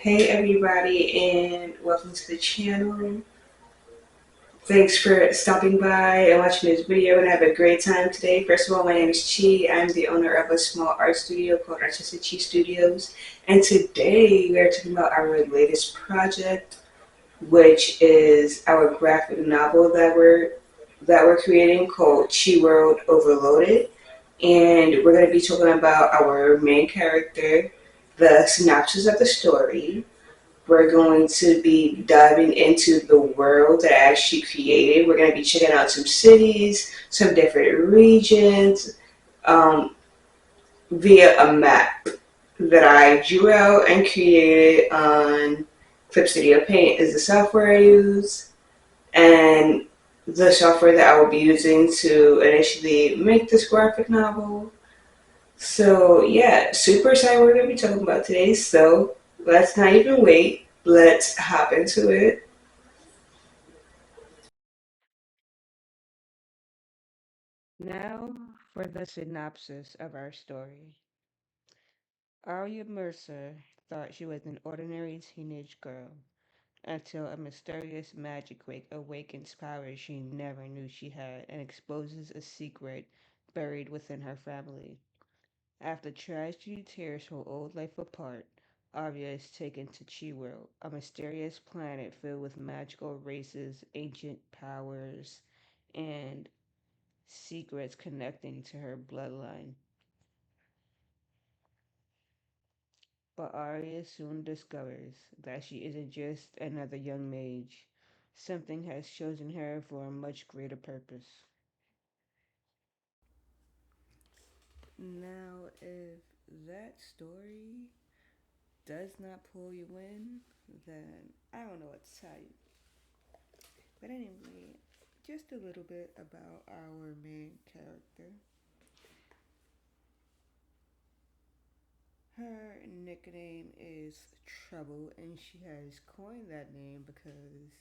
Hey everybody, and welcome to the channel. Thanks for stopping by and watching this video, and have a great time today. First of all, my name is Chi. I'm the owner of a small art studio called Artistic Chi Studios, and today we are talking about our latest project, which is our graphic novel that we're creating called Chi World Overloaded. And we're going to be talking about our main character, the synopsis of the story. We're going to be diving into the world that I actually created. We're going to be checking out some cities, some different regions, um, via a map that I drew out and created on Clip Studio Paint is the software I use, and the software that I will be using to initially make this graphic novel. So yeah, super excited we're gonna be talking about today. So let's not even wait. Let's hop into it. Now for the synopsis of our story. Aria Mercer thought she was an ordinary teenage girl until a mysterious magic quake awakens powers she never knew she had and exposes a secret buried within her family. After tragedy tears her old life apart, Arya is taken to Chi World, a mysterious planet filled with magical races, ancient powers, and secrets connecting to her bloodline. But Arya soon discovers that she isn't just another young mage. Something has chosen her for a much greater purpose. Now, if that story does not pull you in, then I don't know what to tell you. But anyway, just a little bit about our main character. Her nickname is Trouble, and she has coined that name because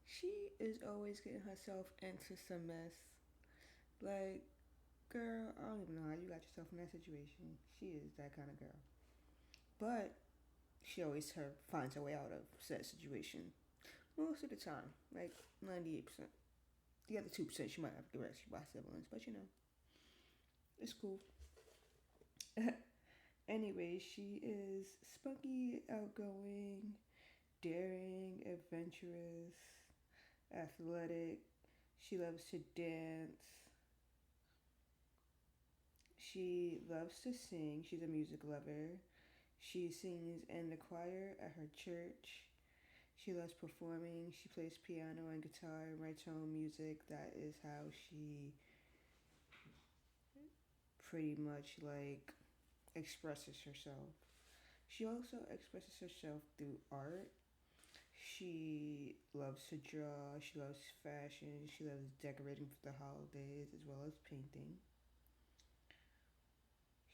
she is always getting herself into some mess. Like, girl, I don't even know how you got yourself in that situation. She is that kind of girl. But she always finds her way out of said situation. Most of the time, like 98%. The other 2%, she might have to get rescued by siblings, but it's cool. Anyway, she is spunky, outgoing, daring, adventurous, athletic. She loves to dance. She loves to sing. She's a music lover. She sings in the choir at her church. She loves performing. She plays piano and guitar and writes her own music. That is how she pretty much like expresses herself. She also expresses herself through art. She loves to draw. She loves fashion. She loves decorating for the holidays as well as painting.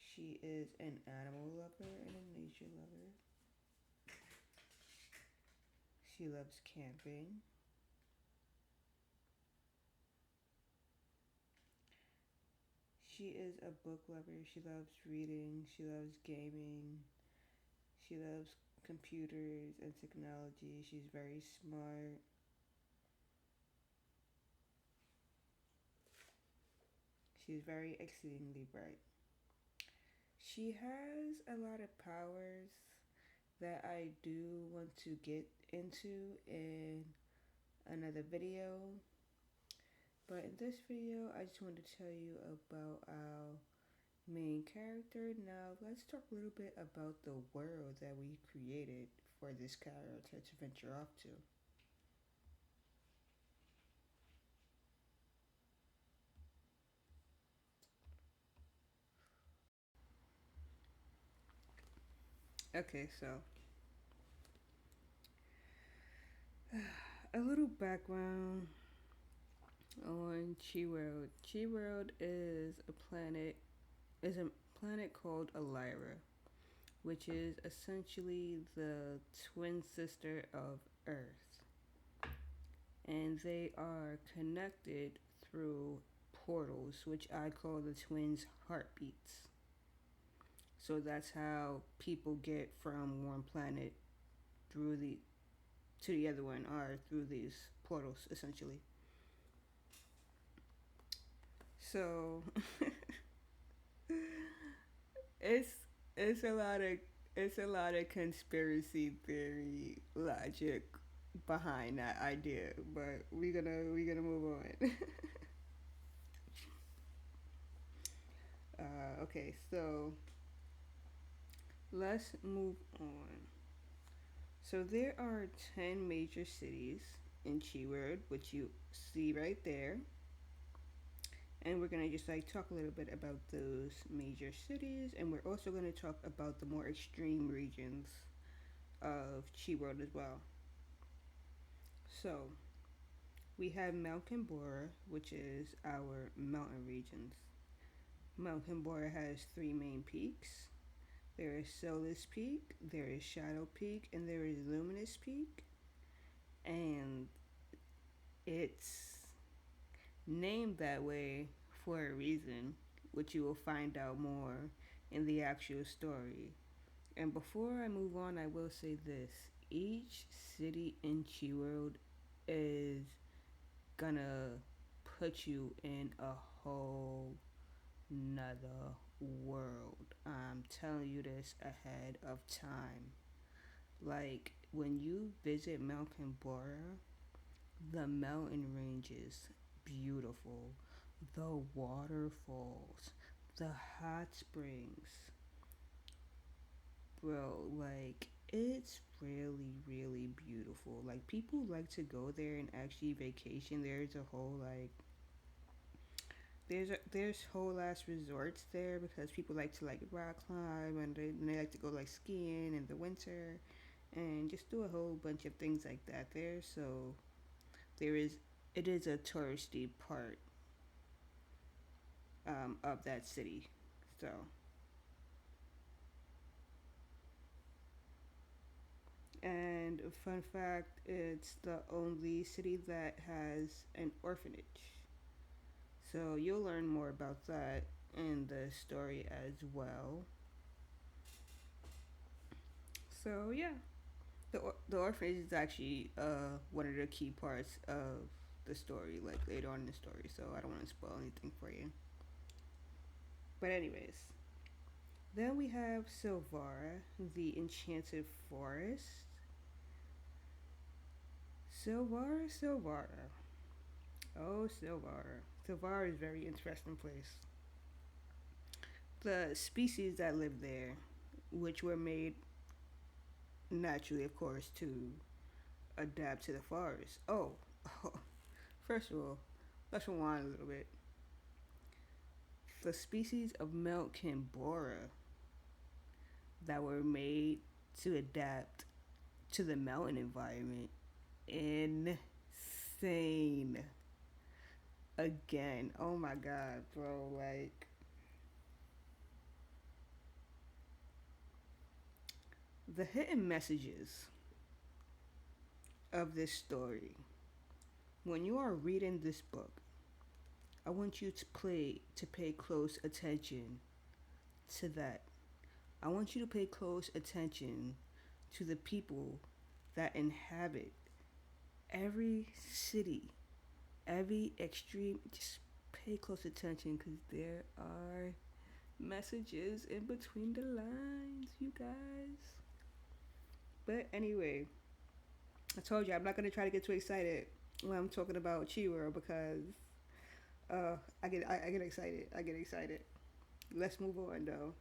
She is an animal lover and a nature lover. She loves camping. She is a book lover. She loves reading. She loves gaming. She loves computers and technology. She's very smart. She's very exceedingly bright. She has a lot of powers that I do want to get into in another video. But in this video, I just wanted to tell you about our main character. Now, let's talk a little bit about the world that we created for this character to venture off to. Okay, so a little background on Chi World. Chi World is a planet called Elira, which is essentially the twin sister of Earth, and they are connected through portals, which I call the twins' heartbeats. So that's how people get from one planet through the to the other one are through these portals essentially. So it's it's a lot of it's a lot of conspiracy theory logic behind that idea, but we're gonna move on. Okay, so let's move on. So there are 10 major cities in Keyword, which you see right there. And we're gonna just like talk a little bit about those major cities, and we're also gonna talk about the more extreme regions of Chi-World as well. So we have Mount Kimbora, which is our mountain regions. Mount Kimbora has three main peaks. There is Solus Peak, there is Shadow Peak, and there is Luminous Peak. And it's named that way for a reason, which you will find out more in the actual story. And before I move on, I will say this: each city in Chi World is gonna put you in a whole nother world. I'm telling you this ahead of time. Like when you visit Mount Kimbora, the mountain ranges, beautiful. The waterfalls, the hot springs, bro, like it's really, really beautiful. Like people like to go there and actually vacation. There's whole ass resorts there because people like to like rock climb and they like to go like skiing in the winter and just do a whole bunch of things like that there. So there is it is a touristy part of that city. So and fun fact, it's the only city that has an orphanage. So you'll learn more about that in the story as well. So yeah, the orphanage is actually one of the key parts of the story, like later on in the story. So I don't want to spoil anything for you. But anyways, then we have Silvara, the Enchanted Forest. Silvara, Silvara. Oh, Silvara. Silvara is a very interesting place. The species that live there, which were made naturally, of course, to adapt to the forest. Oh, first of all, let's rewind a little bit. The species of Mount Kimbora that were made to adapt to the mountain environment. Insane. Again, oh my god, bro. Like, the hidden messages of this story. When you are reading this book, I want you to pay close attention to that. I want you to pay close attention to the people that inhabit every city, every extreme. Just pay close attention because there are messages in between the lines, you guys. But anyway, I told you I'm not gonna try to get too excited when I'm talking about Chihiro because I get excited. I get excited. Let's move on though.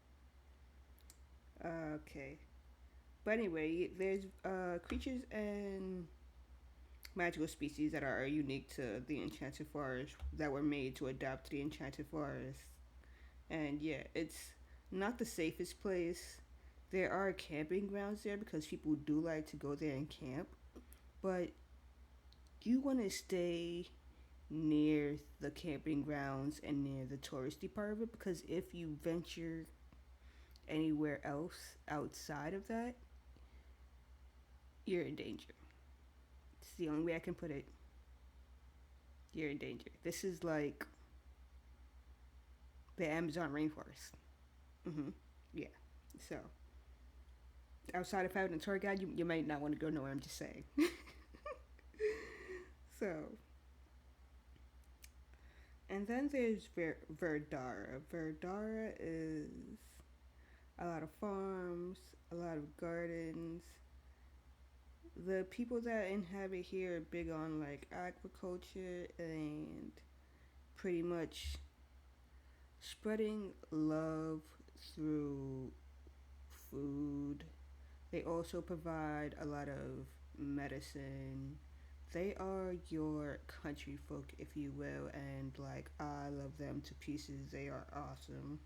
Okay. But anyway, there's creatures and magical species that are unique to the Enchanted Forest that were made to adapt to the Enchanted Forest. And yeah, it's not the safest place. There are camping grounds there because people do like to go there and camp. But you want to stay near the camping grounds and near the touristy part of it because if you venture anywhere else outside of that, you're in danger. It's the only way I can put it. You're in danger. This is like the Amazon rainforest. Mm-hmm. Yeah. So Outside of having a tour guide, you might not want to go nowhere. I'm just saying. So, and then there's Verdara. Verdara is a lot of farms, a lot of gardens. The people that inhabit here are big on like agriculture and pretty much spreading love through food. They also provide a lot of medicine. They are your country folk, if you will, and like I love them to pieces. They are awesome.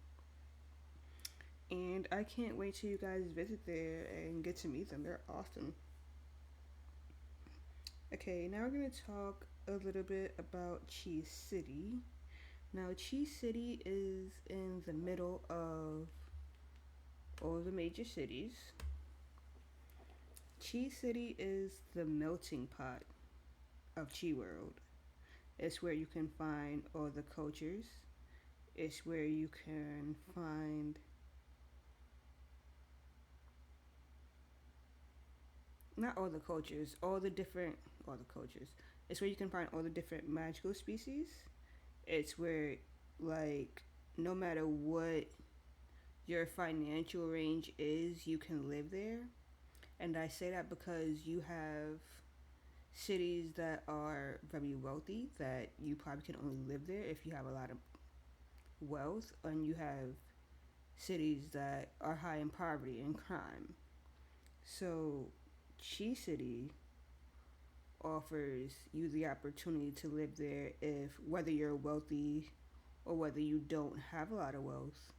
And I can't wait till you guys visit there and get to meet them. They're awesome. Okay, now we're going to talk a little bit about Cheese City. Now, Cheese City is in the middle of all the major cities. Cheese City is the melting pot of Chi World. It's where you can find all the cultures. It's where you can find not all the cultures, all the cultures. It's where you can find all the different magical species. It's where like no matter what your financial range is, you can live there. And I say that because you have cities that are very wealthy that you probably can only live there if you have a lot of wealth, and you have cities that are high in poverty and crime. So, Chi City offers you the opportunity to live there if whether you're wealthy or whether you don't have a lot of wealth,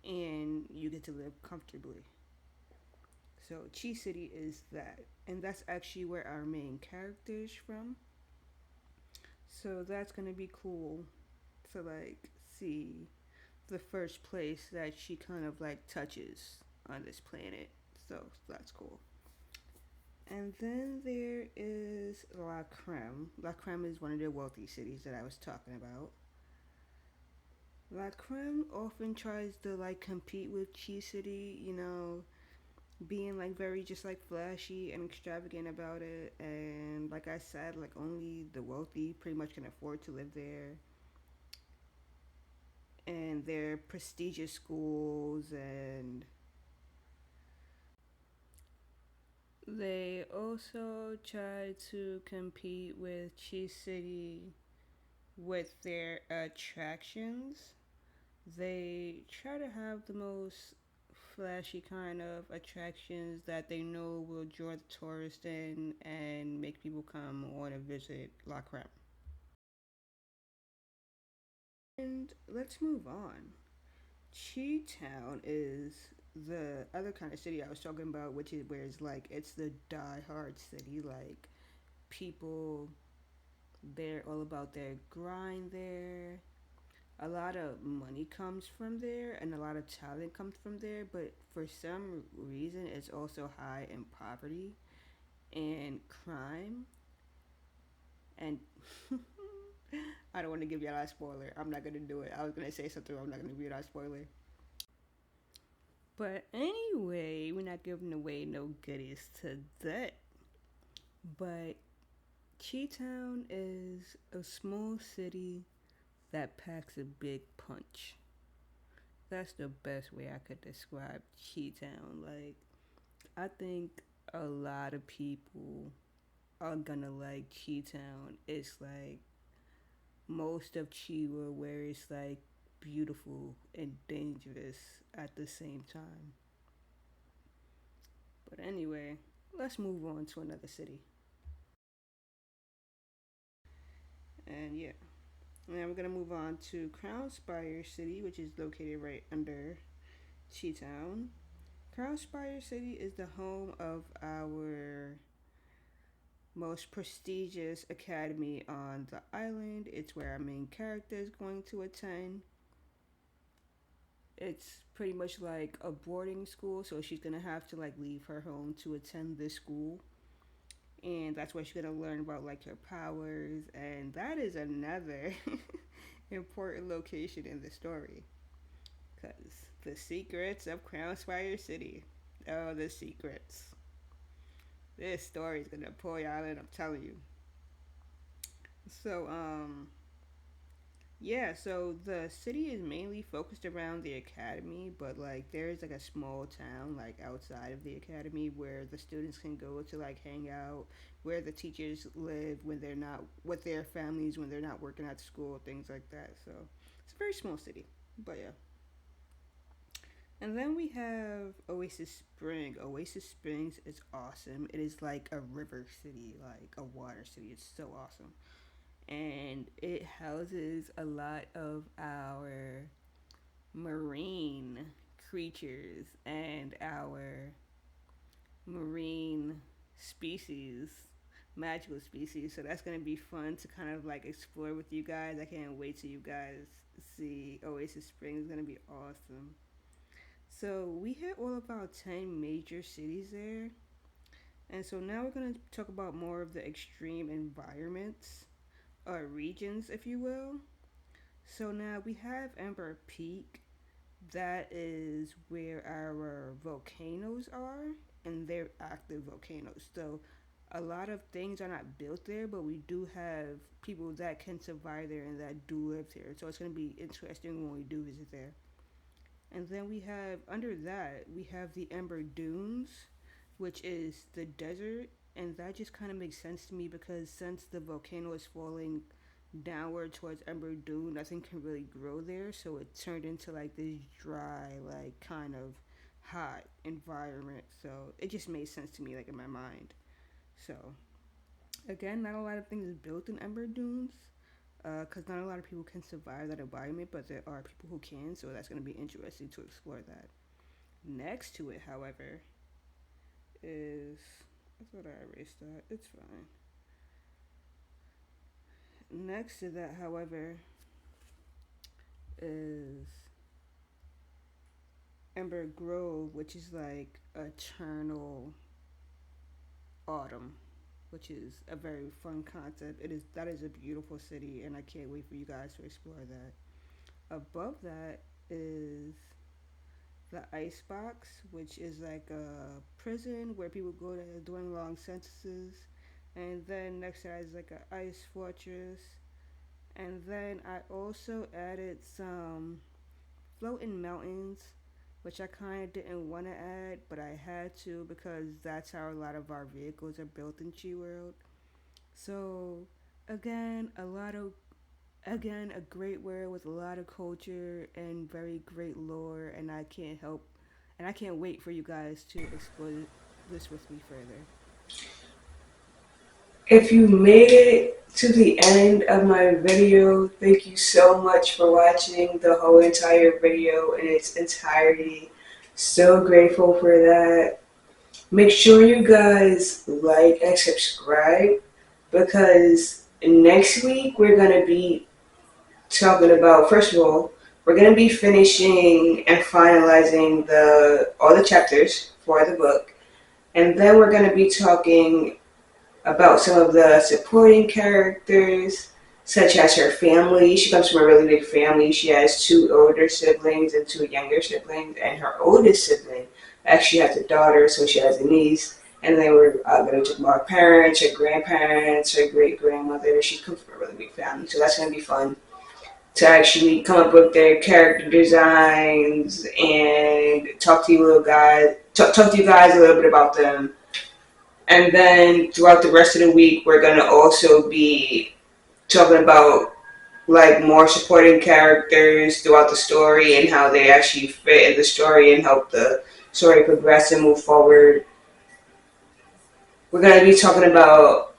and you get to live comfortably. So Chi City is that, and that's actually where our main character is from. So that's gonna be cool to like see the first place that she kind of like touches on this planet. So that's cool. And then there is La Creme. La Creme is one of the wealthy cities that I was talking about. La Creme often tries to like compete with Chi City, being like very just like flashy and extravagant about it. And like I said, like only the wealthy pretty much can afford to live there. And they're prestigious schools, and they also try to compete with Cheese City with their attractions. They try to have the most flashy kind of attractions that they know will draw the tourists in and make people come want to visit La Creme. And let's move on. Chi Town is the other kind of city I was talking about, which is where it's like it's the die-hard city. Like people, they're all about their grind there. A lot of money comes from there, and a lot of talent comes from there. But for some reason, it's also high in poverty and crime. And I don't want to give y'all a spoiler. I'm not gonna do it. I was gonna say something. I'm not gonna give y'all a spoiler. But anyway, we're not giving away no goodies to that. But Chi-Town is a small city that packs a big punch. That's the best way I could describe Chi-Town. Like, I think a lot of people are gonna like Chi-Town. It's like most of Chiwa where it's like beautiful and dangerous at the same time. But anyway, let's move on to another city. And yeah, now we're gonna move on to Crown Spire City, which is located right under Chi Town. Crown Spire City is the home of our most prestigious academy on the island. It's where our main character is going to attend. It's pretty much like a boarding school, so she's gonna have to like leave her home to attend this school, and that's where she's gonna learn about like her powers, and that is another important location in the story, because the secrets of Crown Spire City. Oh, the secrets. This story is gonna pull y'all in. I'm telling you. So, yeah. So the city is mainly focused around the academy, but like there's like a small town like outside of the academy where the students can go to like hang out, where the teachers live when they're not with their families when they're not working at school, things like that. So it's a very small city, but yeah. And then we have Oasis Spring. Oasis Springs is awesome. It is like a river city, like a water city. It's so awesome. And it houses a lot of our marine creatures and our marine species, magical species. So that's going to be fun to kind of like explore with you guys. I can't wait till you guys see Oasis Springs. It's going to be awesome. So we hit all about 10 major cities there. And so now we're going to talk about more of the extreme environments, or regions, if you will. So now we have Ember Peak. That is where our volcanoes are, and they're active volcanoes. So a lot of things are not built there, but we do have people that can survive there and that do live there. So it's going to be interesting when we do visit there. And then we have under that we have the Ember Dunes, which is the desert, and that just kind of makes sense to me because since the volcano is falling downward towards Ember Dune, nothing can really grow there, so it turned into like this dry, like kind of hot environment. So it just made sense to me, like in my mind. So again, not a lot of things is built in Ember Dunes, because not a lot of people can survive that environment, but there are people who can, so that's going to be interesting to explore that. Next to it, however, is I thought I erased that. It's fine. Next to that, however, is Ember Grove, which is like eternal autumn, which is a very fun concept. It is that is a beautiful city, and I can't wait for you guys to explore that. Above that is the Icebox, which is like a prison where people go to doing long sentences. And then next to that is like an ice fortress. And then I also added some floating mountains, which I kind of didn't want to add, but I had to because that's how a lot of our vehicles are built in Chi World. So again, a great world with a lot of culture and very great lore, and I can't wait for you guys to explore this with me further. If you made it to the end of my video, thank you so much for watching the whole entire video in its entirety. So grateful for that. Make sure you guys like and subscribe because next week we're going to be talking about, first of all, we're going to be finishing and finalizing the all the chapters for the book. And then we're going to be talking about some of the supporting characters, such as her family. She comes from a really big family. She has two older siblings and two younger siblings, and her oldest sibling actually has a daughter, so she has a niece. And then we're going to talk about her parents, her grandparents, her great grandmother. She comes from a really big family, so that's going to be fun to actually come up with their character designs and talk to you little guys, talk to you guys a little bit about them. And then throughout the rest of the week, we're gonna also be talking about like more supporting characters throughout the story and how they actually fit in the story and help the story progress and move forward. We're gonna be talking about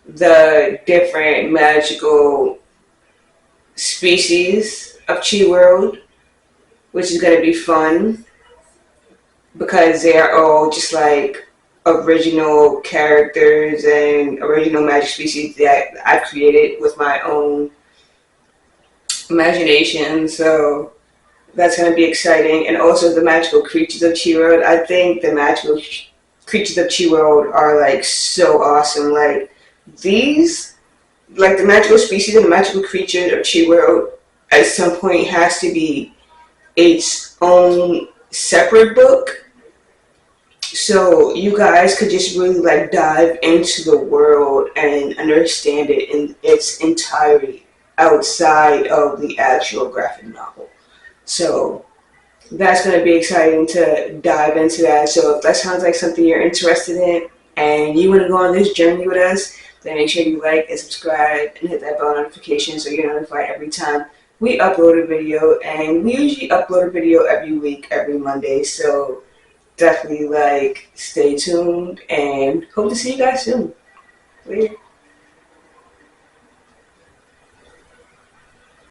the different magical species of Chi World, which is gonna be fun because they are all just like original characters and original magic species that I created with my own imagination. So that's going to be exciting. And also the magical creatures of Chi World. I think the magical creatures of Chi World are like so awesome. Like these, like the magical species and the magical creatures of Chi World at some point has to be its own separate book So you guys could just really like dive into the world and understand it in its entirety outside of the actual graphic novel. So that's going to be exciting to dive into that. So if that sounds like something you're interested in and you want to go on this journey with us, then make sure you like and subscribe and hit that bell notification so you're notified every time we upload a video. And we usually upload a video every week, every Monday. So definitely like stay tuned and hope to see you guys soon. Later.